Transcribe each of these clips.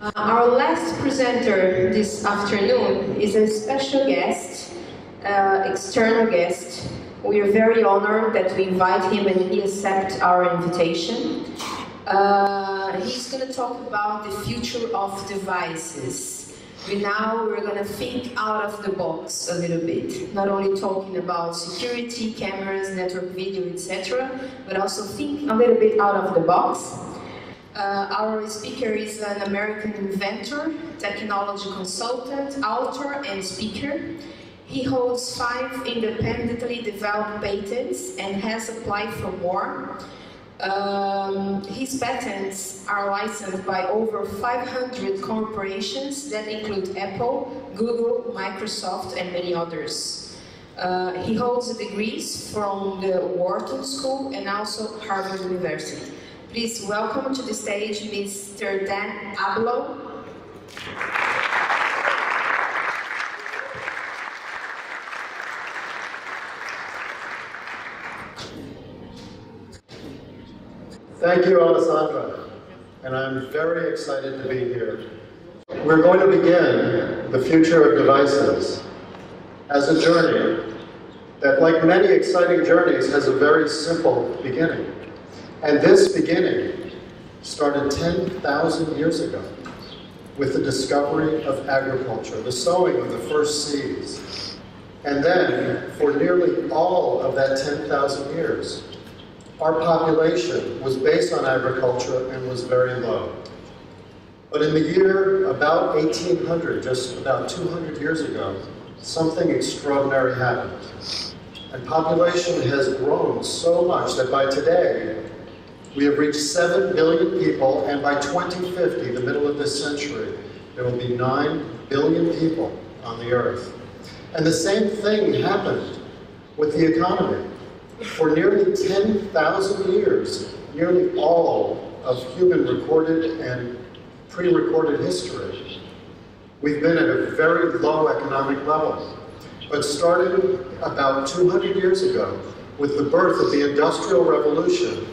Our last presenter this afternoon is a special guest, external guest. We are very honored that we invite him and he accepts our invitation. He's going to talk about the future of devices. We're going to think out of the box a little bit, not only talking about security, cameras, network video, etc., but also think a little bit out of the box. Our speaker is an American inventor, technology consultant, author, and speaker. He holds 5 independently developed patents and has applied for more. His patents are licensed by over 500 corporations that include Apple, Google, Microsoft, and many others. He holds degrees from the Wharton School and also Harvard University. Please welcome to the stage Mr. Dan Abelow. Thank you, Alessandra, and I'm very excited to be here. We're going to begin the future of devices as a journey that, like many exciting journeys, has a very simple beginning. And this beginning started 10,000 years ago with the discovery of agriculture, the sowing of the first seeds. And then, for nearly all of that 10,000 years, our population was based on agriculture and was very low. But in the year about 1800, just about 200 years ago, something extraordinary happened. And population has grown so much that by today, we have reached 7 billion people, and by 2050, the middle of this century, there will be 9 billion people on the earth. And the same thing happened with the economy. For nearly 10,000 years, nearly all of human recorded and pre-recorded history, we've been at a very low economic level. But starting about 200 years ago, with the birth of the Industrial Revolution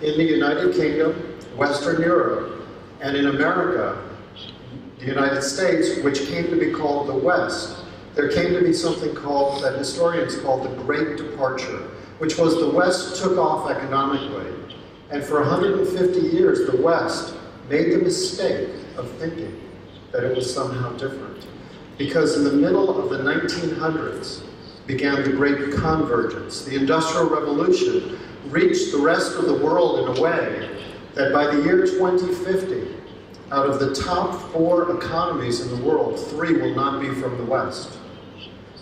in the United Kingdom, Western Europe, and in America, the United States, which came to be called the West, there came to be something called, that historians call the Great Departure, which was the West took off economically. And for 150 years, the West made the mistake of thinking that it was somehow different. Because in the middle of the 1900s began the Great Convergence. The Industrial Revolution reached the rest of the world in a way that by the year 2050, out of the top 4 economies in the world, 3 will not be from the West.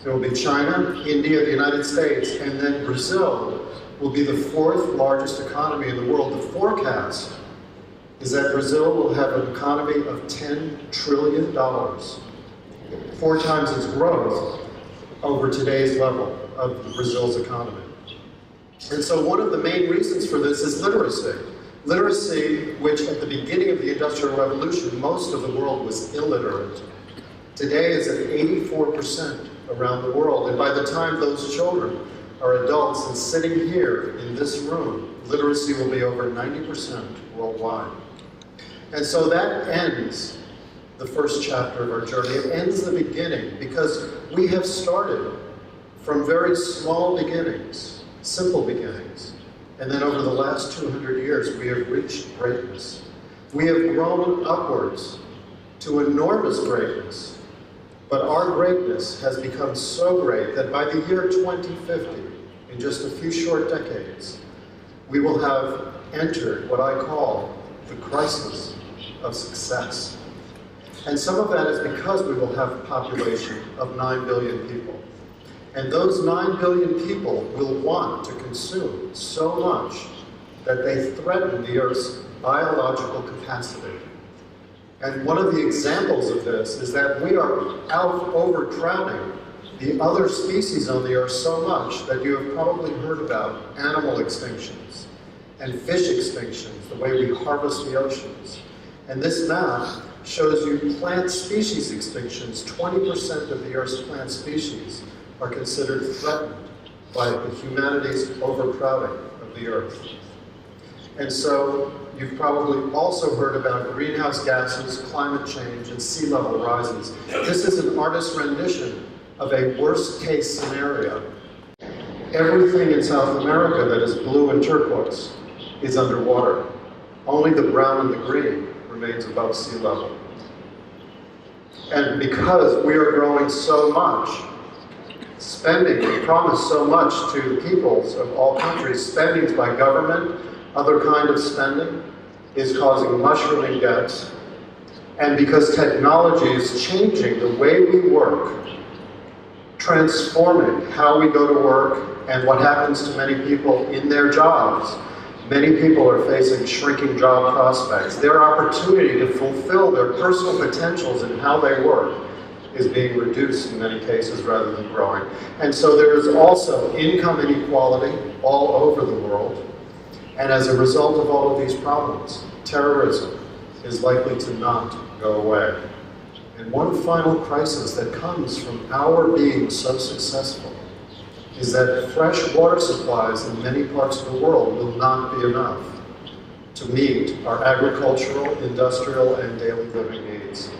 There will be China, India, the United States, and then Brazil will be the 4th largest economy in the world. The forecast is that Brazil will have an economy of $10 trillion, 4 times its growth over today's level of Brazil's economy. And so one of the main reasons for this is literacy. Literacy, which at the beginning of the Industrial Revolution, most of the world was illiterate, today is at 84% around the world. And by the time those children are adults and sitting here in this room, literacy will be over 90% worldwide. And so that ends the first chapter of our journey. It ends the beginning because we have started from very small beginnings, simple beginnings. And then over the last 200 years, we have reached greatness. We have grown upwards to enormous greatness. But our greatness has become so great that by the year 2050, in just a few short decades, we will have entered what I call the crisis of success. And some of that is because we will have a population of 9 billion people. And those 9 billion people will want to consume so much that they threaten the Earth's biological capacity. And one of the examples of this is that we are out overcrowding the other species on the Earth so much that you have probably heard about animal extinctions and fish extinctions, the way we harvest the oceans. And this map shows you plant species extinctions. 20% of the Earth's plant species are considered threatened by humanity's overcrowding of the Earth. And so you've probably also heard about greenhouse gases, climate change, and sea level rises. This is an artist's rendition of a worst case scenario. Everything in South America that is blue and turquoise is underwater. Only the brown and the green remains above sea level. And because we are growing so much, spending, we promise so much to the peoples of all countries, spending by government, other kind of spending, is causing mushrooming debts. And because technology is changing the way we work, transforming how we go to work and what happens to many people in their jobs. Many people are facing shrinking job prospects. Their opportunity to fulfill their personal potentials in how they work is being reduced in many cases rather than growing. And so there is also income inequality all over the world. And as a result of all of these problems, terrorism is likely to not go away. And one final crisis that comes from our being so successful is that fresh water supplies in many parts of the world will not be enough to meet our agricultural, industrial, and daily living needs.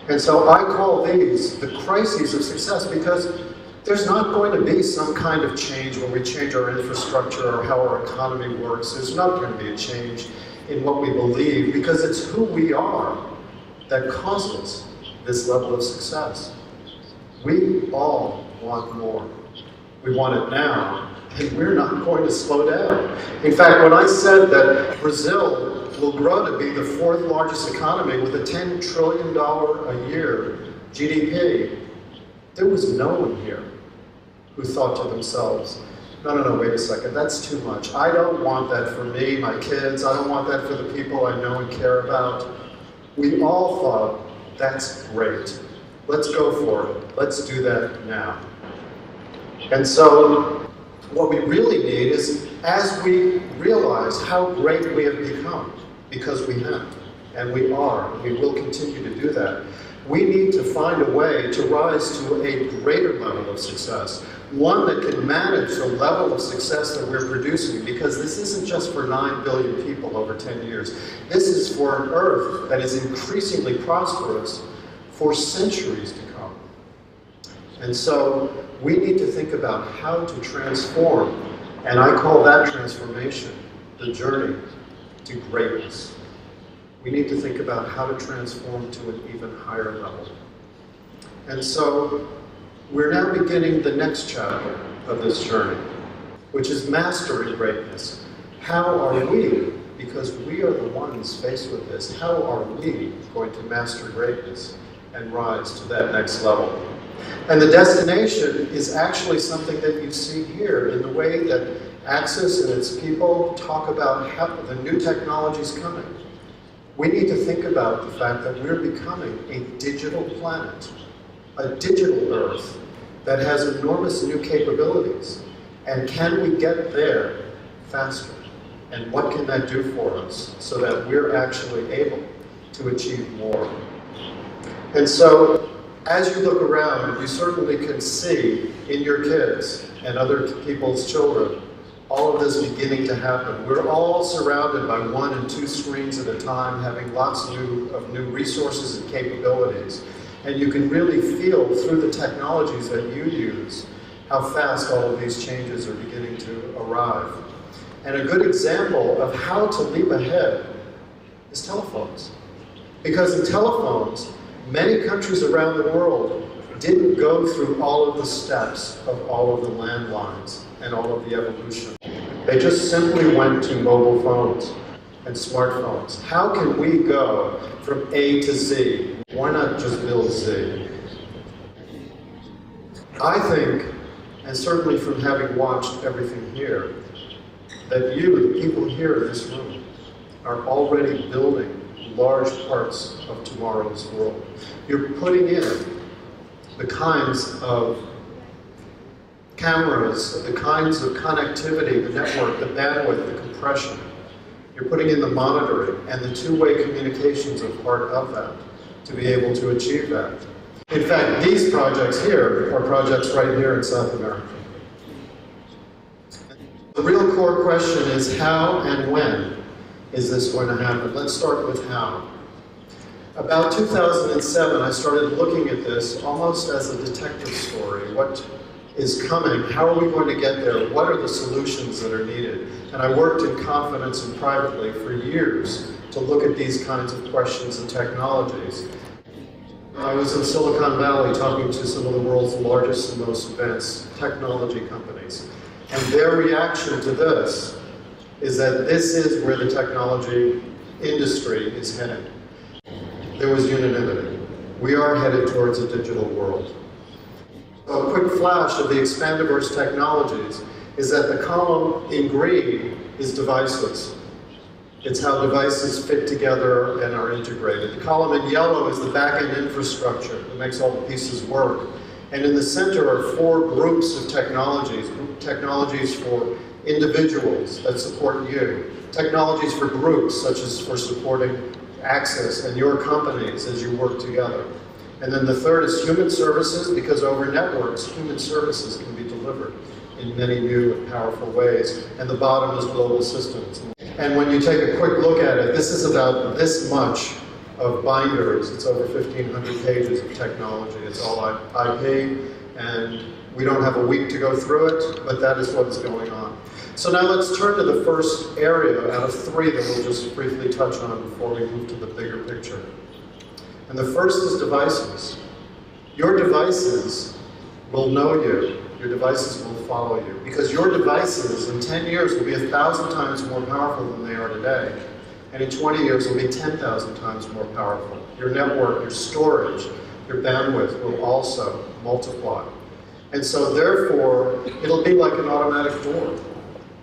And so I call these the crises of success because there's not going to be some kind of change when we change our infrastructure or how our economy works. There's not going to be a change in what we believe because it's who we are that causes this level of success. We all want more. We want it now, and we're not going to slow down. In fact, when I said that Brazil will grow to be the fourth largest economy with a $10 trillion a year GDP, there was no one here who thought to themselves, no, wait a second, that's too much. I don't want that for me, my kids. I don't want that for the people I know and care about. We all thought, that's great. Let's go for it. Let's do that now. And so what we really need is, as we realize how great we have become, because we have, and we are, and we will continue to do that, we need to find a way to rise to a greater level of success, one that can manage the level of success that we're producing, because this isn't just for 9 billion people over 10 years. This is for an Earth that is increasingly prosperous for centuries to come. And so we need to think about how to transform, and I call that transformation the journey to greatness. We need to think about how to transform to an even higher level. And so we're now beginning the next chapter of this journey, which is mastering greatness. How are we, because we are the ones faced with this, how are we going to master greatness and rise to that next level? And the destination is actually something that you see here in the way that Axis and its people talk about how the new technologies coming. We need to think about the fact that we're becoming a digital planet, a digital Earth that has enormous new capabilities. And can we get there faster? And what can that do for us so that we're actually able to achieve more? And so, as you look around, you certainly can see in your kids and other people's children all of this beginning to happen. We're all surrounded by 1 and 2 screens at a time, having lots of new resources and capabilities. And you can really feel through the technologies that you use how fast all of these changes are beginning to arrive. And a good example of how to leap ahead is telephones. Because in telephones, many countries around the world didn't go through all of the steps of all of the landlines and all of the evolution. They just simply went to mobile phones and smartphones. How can we go from A to Z? Why not just build Z? I think, and certainly from having watched everything here, that you, the people here in this room, are already building large parts of tomorrow's world. You're putting in the kinds of cameras, the kinds of connectivity, the network, the bandwidth, the compression. You're putting in the monitoring, and the two-way communications are part of that to be able to achieve that. In fact, these projects here are projects right here in South America. The real core question is how and when is this going to happen? Let's start with how. About 2007, I started looking at this almost as a detective story. What is coming? How are we going to get there? What are the solutions that are needed? And I worked in confidence and privately for years to look at these kinds of questions and technologies. I was in Silicon Valley talking to some of the world's largest and most advanced technology companies. And their reaction to this is that this is where the technology industry is headed. There was unanimity. We are headed towards a digital world. So a quick flash of the Expandiverse technologies is that the column in green is devices. It's how devices fit together and are integrated. The column in yellow is the back-end infrastructure that makes all the pieces work. And in the center are four groups of technologies. Technologies for individuals that support you. Technologies for groups, such as for supporting Access and your companies as you work together. And then the third is human services, because over networks, human services can be delivered in many new and powerful ways. And the bottom is global systems. And when you take a quick look at it, this is about this much of binders. It's over 1,500 pages of technology. It's all IP, and we don't have a week to go through it, but that is what is going on. So now let's turn to the first area out of three that we'll just briefly touch on before we move to the bigger picture. And the first is devices. Your devices will know you. Your devices will follow you. Because your devices in 10 years will be 1,000 times more powerful than they are today. And in 20 years will be 10,000 times more powerful. Your network, your storage, your bandwidth will also multiply. And so therefore, it'll be like an automatic door.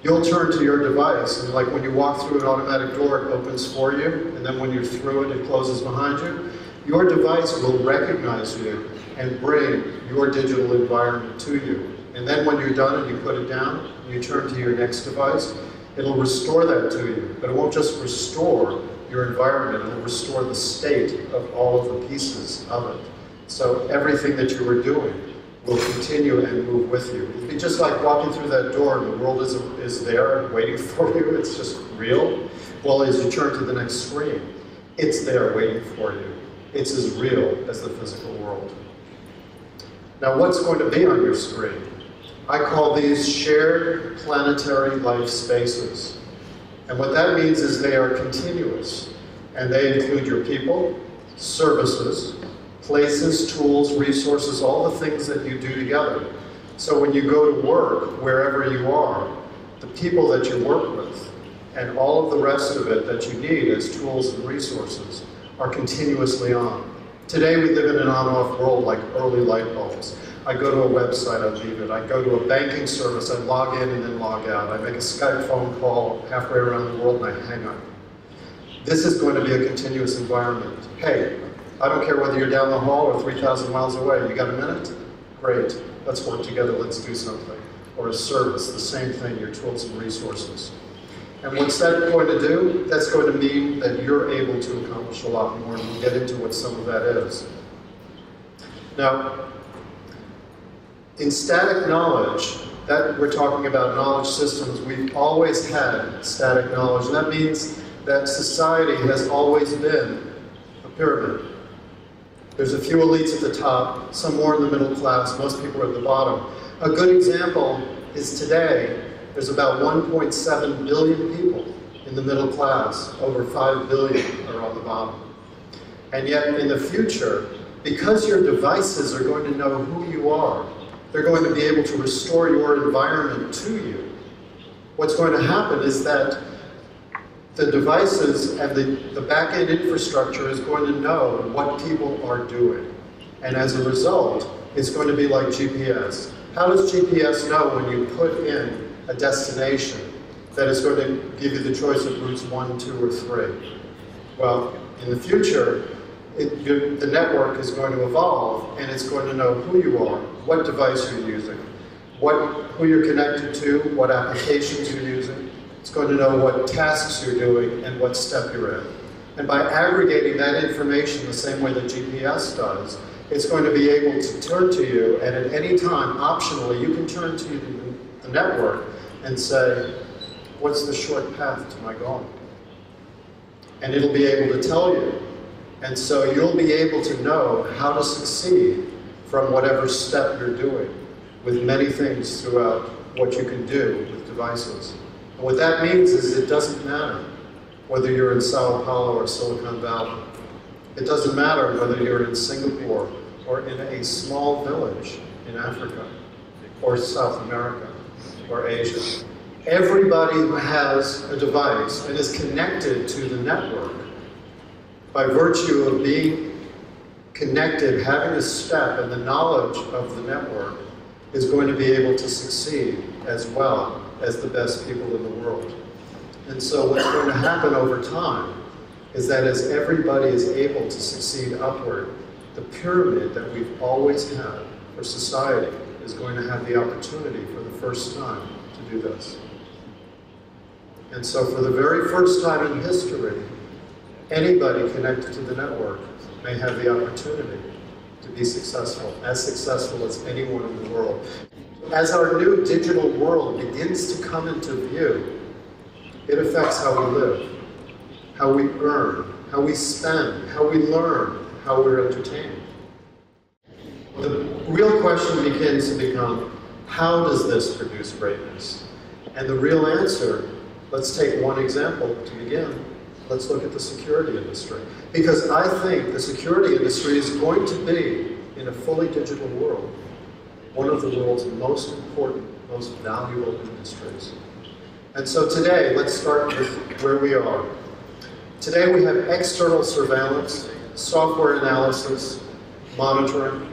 You'll turn to your device, and like when you walk through an automatic door, it opens for you, and then when you're through it, it closes behind you. Your device will recognize you and bring your digital environment to you. And then when you're done and you put it down, and you turn to your next device, it'll restore that to you. But it won't just restore your environment, it'll restore the state of all of the pieces of it. So everything that you were doing will continue and move with you. It'd be just like walking through that door and the world is there waiting for you. It's just real. Well, as you turn to the next screen, it's there waiting for you. It's as real as the physical world. Now, what's going to be on your screen? I call these shared planetary life spaces. And what that means is they are continuous. And they include your people, services, places, tools, resources, all the things that you do together. So when you go to work, wherever you are, the people that you work with and all of the rest of it that you need as tools and resources are continuously on. Today we live in an on-off world like early light bulbs. I go to a website, I leave it. I go to a banking service, I log in and then log out. I make a Skype phone call halfway around the world and I hang up. This is going to be a continuous environment. Hey, I don't care whether you're down the hall or 3,000 miles away. You got a minute? Great. Let's work together. Let's do something. Or a service, the same thing, your tools and resources. And what's that going to do? That's going to mean that you're able to accomplish a lot more, and we'll get into what some of that is. Now, in static knowledge, that we're talking about knowledge systems, we've always had static knowledge. And that means that society has always been a pyramid. There's a few elites at the top, some more in the middle class, most people are at the bottom. A good example is today, there's about 1.7 billion people in the middle class, over 5 billion are on the bottom. And yet in the future, because your devices are going to know who you are, they're going to be able to restore your environment to you. What's going to happen is that the devices and the back-end infrastructure is going to know what people are doing. And as a result, it's going to be like GPS. How does GPS know when you put in a destination that it's going to give you the choice of routes 1, 2, or 3? Well, in the future, the network is going to evolve and it's going to know who you are, what device you're using, who you're connected to, what applications you're using. It's going to know what tasks you're doing and what step you're in. And by aggregating that information the same way that GPS does, it's going to be able to turn to you, and at any time, optionally, you can turn to the network and say, what's the short path to my goal? and it'll be able to tell you. And so you'll be able to know how to succeed from whatever step you're doing, with many things throughout what you can do with devices. And what that means is it doesn't matter whether you're in Sao Paulo or Silicon Valley. It doesn't matter whether you're in Singapore or in a small village in Africa or South America or Asia. Everybody who has a device and is connected to the network, by virtue of being connected, having a step and the knowledge of the network, is going to be able to succeed as well as the best people in the world. And so what's going to happen over time is that as everybody is able to succeed upward, the pyramid that we've always had for society is going to have the opportunity for the first time to do this. And so for the very first time in history, anybody connected to the network may have the opportunity to be successful as anyone in the world. As our new digital world begins to come into view, it affects how we live, how we earn, how we spend, how we learn, how we're entertained. The real question begins to become, how does this produce greatness? And the real answer, let's take one example to begin. Let's look at the security industry. Because I think the security industry is going to be, in a fully digital world, one of the world's most important, most valuable industries. And so today, let's start with where we are. Today we have external surveillance, software analysis, monitoring,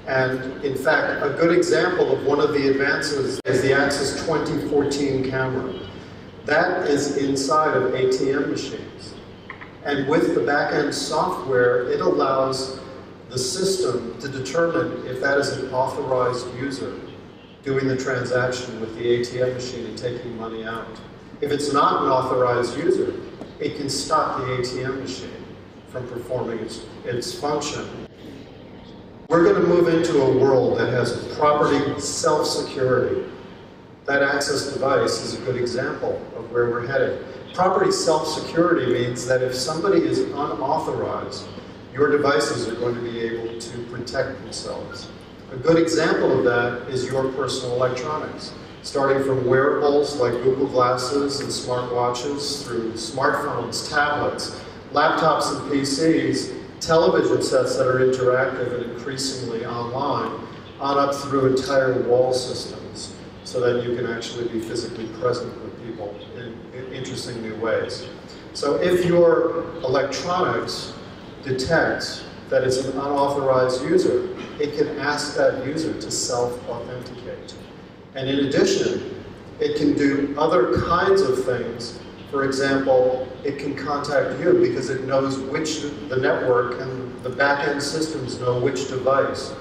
and in fact, a good example of one of the advances is the Axis 2014 camera. That is inside of ATM machines. And with the back-end software, it allows the system to determine if that is an authorized user doing the transaction with the ATM machine and taking money out. If it's not an authorized user, it can stop the ATM machine from performing its function. We're going to move into a world that has property self-security. That access device is a good example of where we're headed. Property self-security means that if somebody is unauthorized, your devices are going to be able to protect themselves. A good example of that is your personal electronics, starting from wearables like Google Glasses and smartwatches, through smartphones, tablets, laptops and PCs, television sets that are interactive and increasingly online, on up through entire wall systems, so that you can actually be physically present with people in interesting new ways. So if your electronics detects that it's an unauthorized user, it can ask that user to self-authenticate. And in addition, it can do other kinds of things. For example, it can contact you because it knows the network and the back-end systems know which device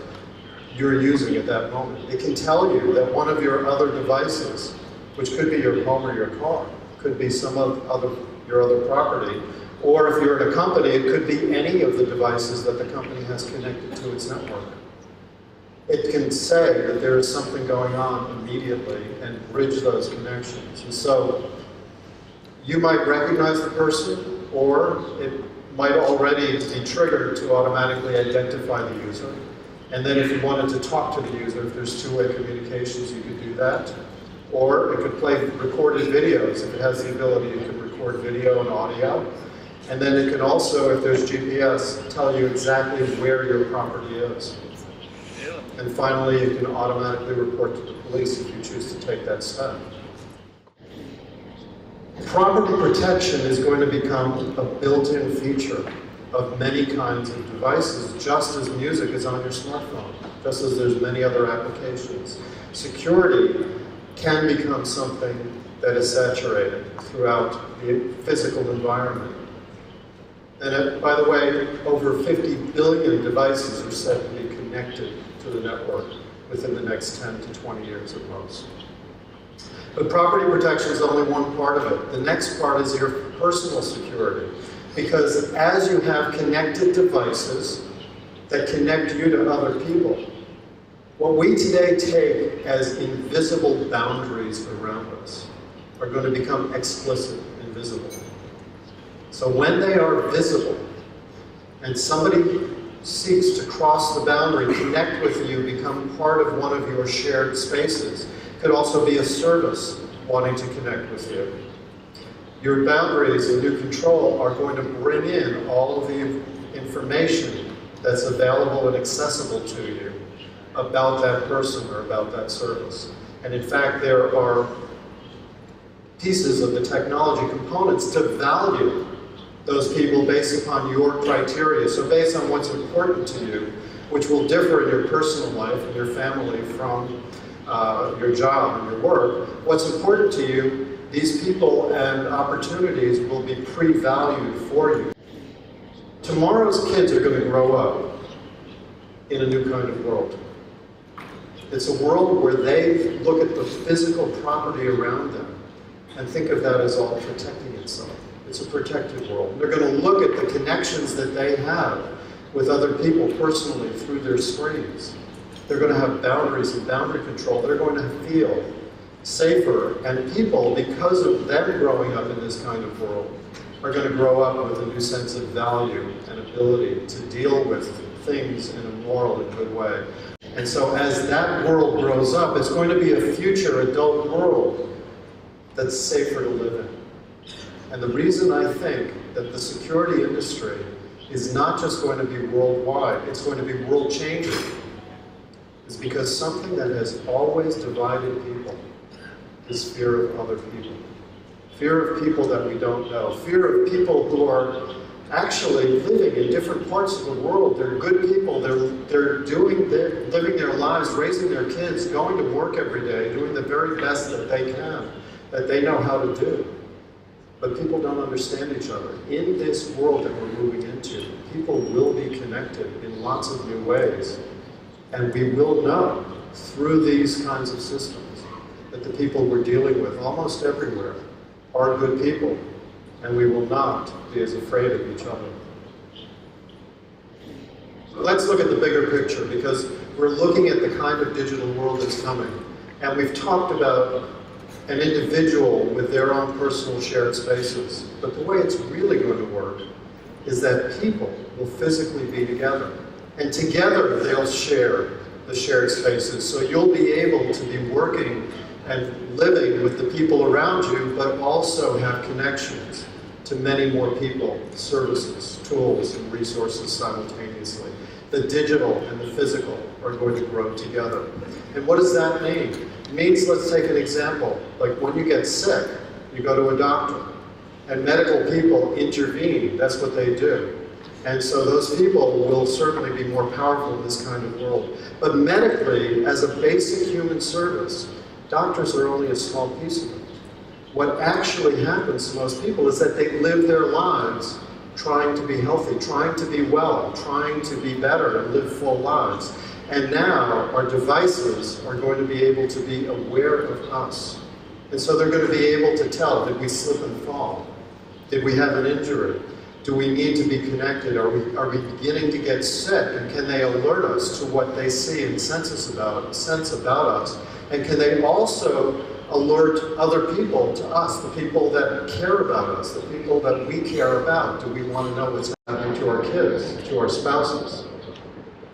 you're using at that moment. It can tell you that one of your other devices, which could be your home or your car, could be some of your other property, or if you're in a company, it could be any of the devices that the company has connected to its network. It can say that there is something going on immediately and bridge those connections. And so you might recognize the person, or it might already be triggered to automatically identify the user. And then if you wanted to talk to the user, if there's two-way communications, you could do that. Or it could play recorded videos. If it has the ability, it can record video and audio. And then it can also, if there's GPS, tell you exactly where your property is. And finally, you can automatically report to the police if you choose to take that step. Property protection is going to become a built-in feature of many kinds of devices, just as music is on your smartphone, just as there's many other applications. Security can become something that is saturated throughout the physical environment. And by the way, over 50 billion devices are said to be connected to the network within the next 10 to 20 years at most. But property protection is only one part of it. The next part is your personal security. Because as you have connected devices that connect you to other people, what we today take as invisible boundaries around us are going to become explicit and visible. So when they are visible, and somebody seeks to cross the boundary, connect with you, become part of one of your shared spaces, could also be a service wanting to connect with you. Your boundaries and new control are going to bring in all of the information that's available and accessible to you about that person or about that service. And in fact, there are pieces of the technology components to value those people based upon your criteria. So based on what's important to you, which will differ in your personal life and your family from your job and your work, what's important to you, these people and opportunities will be pre-valued for you. Tomorrow's kids are going to grow up in a new kind of world. It's a world where they look at the physical property around them and think of that as all protecting itself. It's a protected world. They're going to look at the connections that they have with other people personally through their screens. They're going to have boundaries and boundary control. They're going to feel safer, and people, because of them growing up in this kind of world, are going to grow up with a new sense of value and ability to deal with things in a moral and good way. And so as that world grows up, it's going to be a future adult world that's safer to live in. And the reason I think that the security industry is not just going to be worldwide, it's going to be world-changing, is because something that has always divided people is fear of other people. Fear of people that we don't know. Fear of people who are actually living in different parts of the world. They're good people. They're living their lives, raising their kids, going to work every day, doing the very best that they can, that they know how to do. But people don't understand each other. In this world that we're moving into, people will be connected in lots of new ways. And we will know through these kinds of systems that the people we're dealing with almost everywhere are good people, and we will not be as afraid of each other. So let's look at the bigger picture, because we're looking at the kind of digital world that's coming. And we've talked about an individual with their own personal shared spaces. But the way it's really going to work is that people will physically be together. And together they'll share the shared spaces. So you'll be able to be working and living with the people around you, but also have connections to many more people, services, tools, and resources simultaneously. The digital and the physical are going to grow together. And what does that mean? It means, let's take an example, like when you get sick, you go to a doctor, and medical people intervene. That's what they do. And so those people will certainly be more powerful in this kind of world. But medically, as a basic human service, doctors are only a small piece of it. What actually happens to most people is that they live their lives trying to be healthy, trying to be well, trying to be better and live full lives. And now our devices are going to be able to be aware of us. And so they're going to be able to tell, did we slip and fall? Did we have an injury? Do we need to be connected? Are we beginning to get sick? And can they alert us to what they see and sense about us? And can they also alert other people to us, the people that care about us, the people that we care about? Do we want to know what's happening to our kids, to our spouses?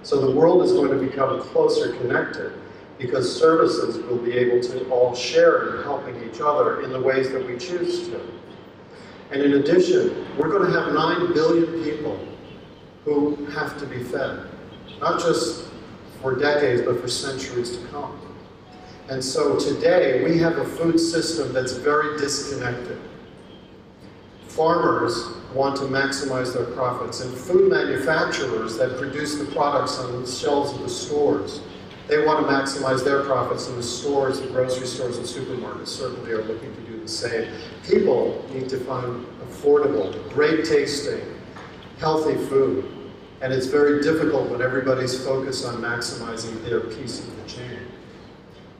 So the world is going to become closer connected because services will be able to all share in helping each other in the ways that we choose to. And in addition, we're going to have 9 billion people who have to be fed, not just for decades, but for centuries to come. And so today, we have a food system that's very disconnected. Farmers want to maximize their profits, and food manufacturers that produce the products on the shelves of the stores, they want to maximize their profits, and the stores, the grocery stores and supermarkets certainly are looking to do the same. People need to find affordable, great tasting, healthy food. And it's very difficult when everybody's focused on maximizing their piece of the chain.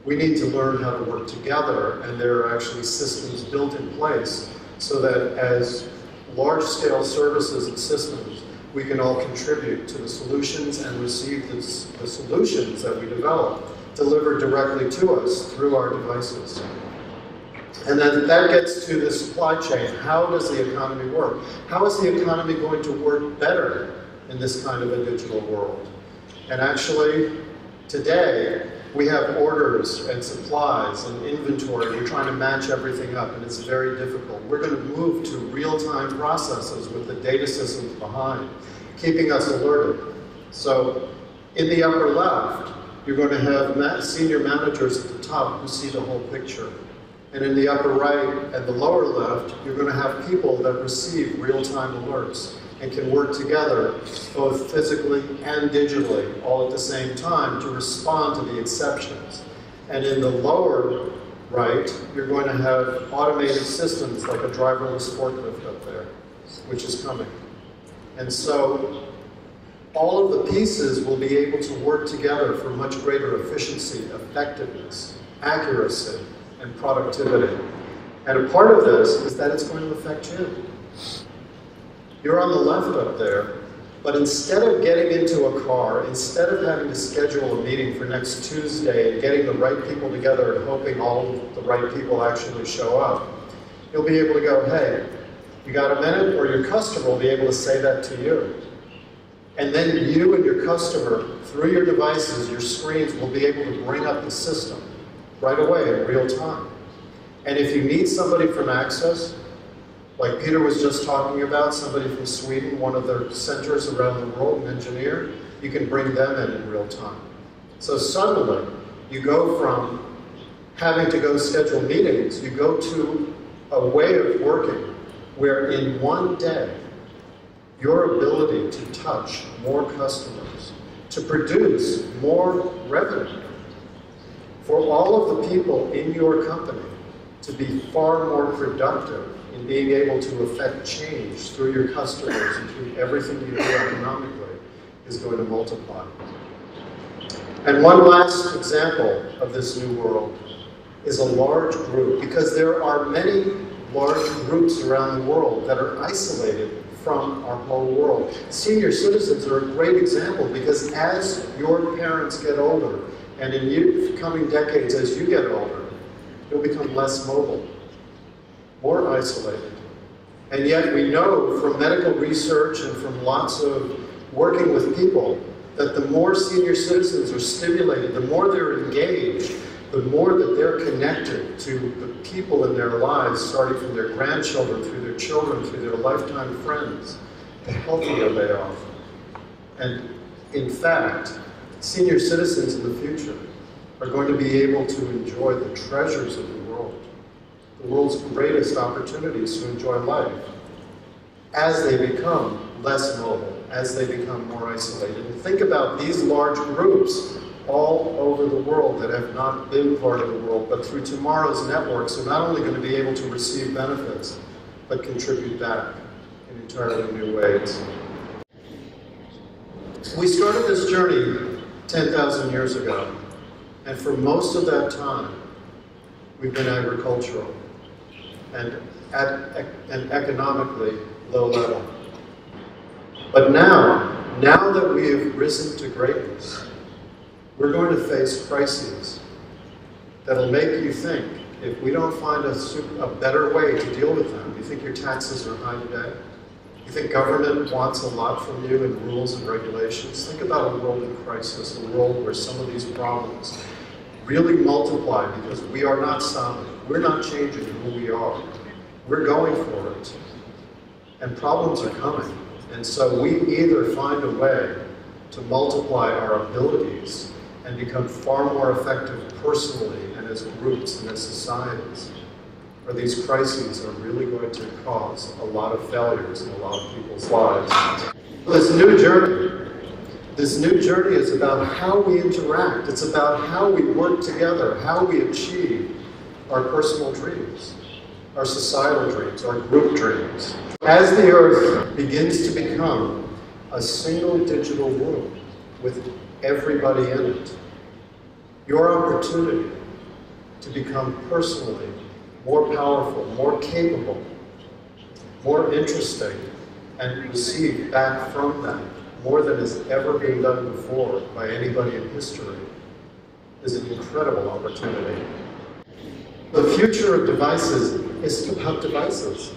We need to learn how to work together, and there are actually systems built in place so that as large-scale services and systems, we can all contribute to the solutions and receive the solutions that we develop delivered directly to us through our devices. And then that gets to the supply chain. How does the economy work? How is the economy going to work better in this kind of a digital world? And actually, today, we have orders and supplies and inventory. We're trying to match everything up, and it's very difficult. We're going to move to real-time processes with the data systems behind, keeping us alerted. So, in the upper left, you're going to have senior managers at the top who see the whole picture. And in the upper right and the lower left, you're going to have people that receive real-time alerts and can work together, both physically and digitally, all at the same time, to respond to the exceptions. And in the lower right, you're going to have automated systems like a driverless forklift up there, which is coming. And so, all of the pieces will be able to work together for much greater efficiency, effectiveness, accuracy, and productivity. And a part of this is that it's going to affect you. You're on the left up there, but instead of getting into a car, instead of having to schedule a meeting for next Tuesday and getting the right people together and hoping all the right people actually show up, you'll be able to go, hey, you got a minute? Or your customer will be able to say that to you. And then you and your customer, through your devices, your screens, will be able to bring up the system right away in real time. And if you need somebody from Access, like Peter was just talking about, somebody from Sweden, one of their centers around the world, an engineer, you can bring them in real time. So suddenly, you go from having to go schedule meetings, you go to a way of working where in one day, your ability to touch more customers, to produce more revenue, for all of the people in your company to be far more productive in being able to affect change through your customers and through everything you do economically is going to multiply. And one last example of this new world is a large group, because there are many large groups around the world that are isolated from our whole world. Senior citizens are a great example, because as your parents get older, and in coming decades as you get older, you'll become less mobile, more isolated. And yet we know from medical research and from lots of working with people that the more senior citizens are stimulated, the more they're engaged, the more that they're connected to the people in their lives, starting from their grandchildren, through their children, through their lifetime friends, the healthier they are. And in fact, senior citizens in the future are going to be able to enjoy the treasures of the world's greatest opportunities to enjoy life, as they become less mobile, as they become more isolated. And think about these large groups all over the world that have not been part of the world, but through tomorrow's networks are not only going to be able to receive benefits, but contribute back in entirely new ways. We started this journey 10,000 years ago, and for most of that time, we've been agricultural and at an economically low level. But now that we have risen to greatness, we're going to face crises that'll make you think, if we don't find a better way to deal with them. You think your taxes are high today? You think government wants a lot from you in rules and regulations? Think about a world in crisis, a world where some of these problems really multiply, because we are not stopping. We're not changing who we are. We're going for it. And problems are coming. And so we either find a way to multiply our abilities and become far more effective personally and as groups and as societies, or these crises are really going to cause a lot of failures in a lot of people's lives. This new journey is about how we interact. It's about how we work together, how we achieve our personal dreams, our societal dreams, our group dreams. As the Earth begins to become a single digital world with everybody in it, your opportunity to become personally more powerful, more capable, more interesting, and receive back from that more than has ever been done before by anybody in history is an incredible opportunity. The future of devices isn't about devices.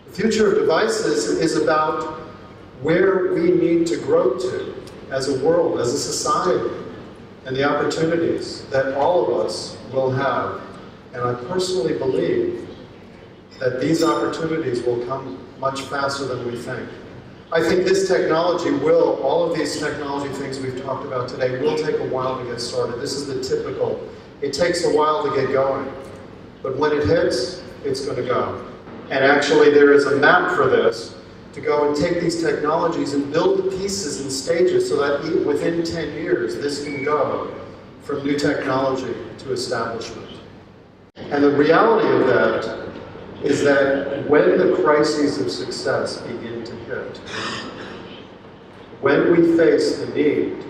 The future of devices is about where we need to grow to as a world, as a society, and the opportunities that all of us will have. And I personally believe that these opportunities will come much faster than we think. I think this technology will, all of these technology things we've talked about today, will take a while to get started. This is the typical. It takes a while to get going. But when it hits, it's going to go. And actually there is a map for this, to go and take these technologies and build the pieces in stages so that within 10 years this can go from new technology to establishment. And the reality of that is that when the crises of success begin to hit, when we face the need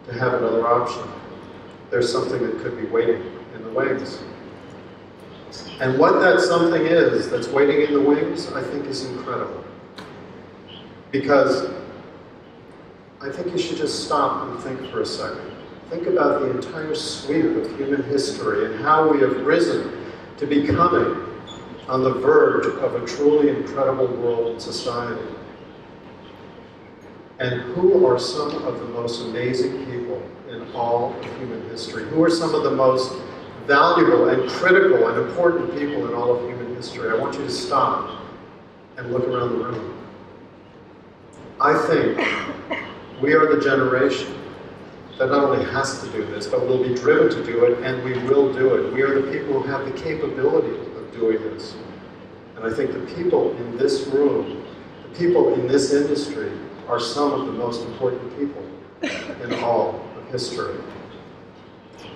to have another option, there's something that could be waiting in the wings. And what that something is that's waiting in the wings, I think is incredible. Because I think you should just stop and think for a second. Think about the entire sweep of human history and how we have risen to becoming on the verge of a truly incredible world and society. And who are some of the most amazing people in all of human history? Who are some of the most valuable and critical and important people in all of human history? I want you to stop and look around the room. I think we are the generation that not only has to do this, but will be driven to do it, and we will do it. We are the people who have the capability of doing this. And I think the people in this room, the people in this industry, are some of the most important people in all of history.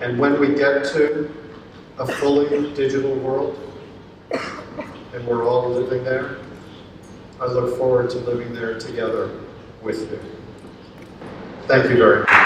And when we get to a fully digital world, and we're all living there, I look forward to living there together with you. Thank you very much.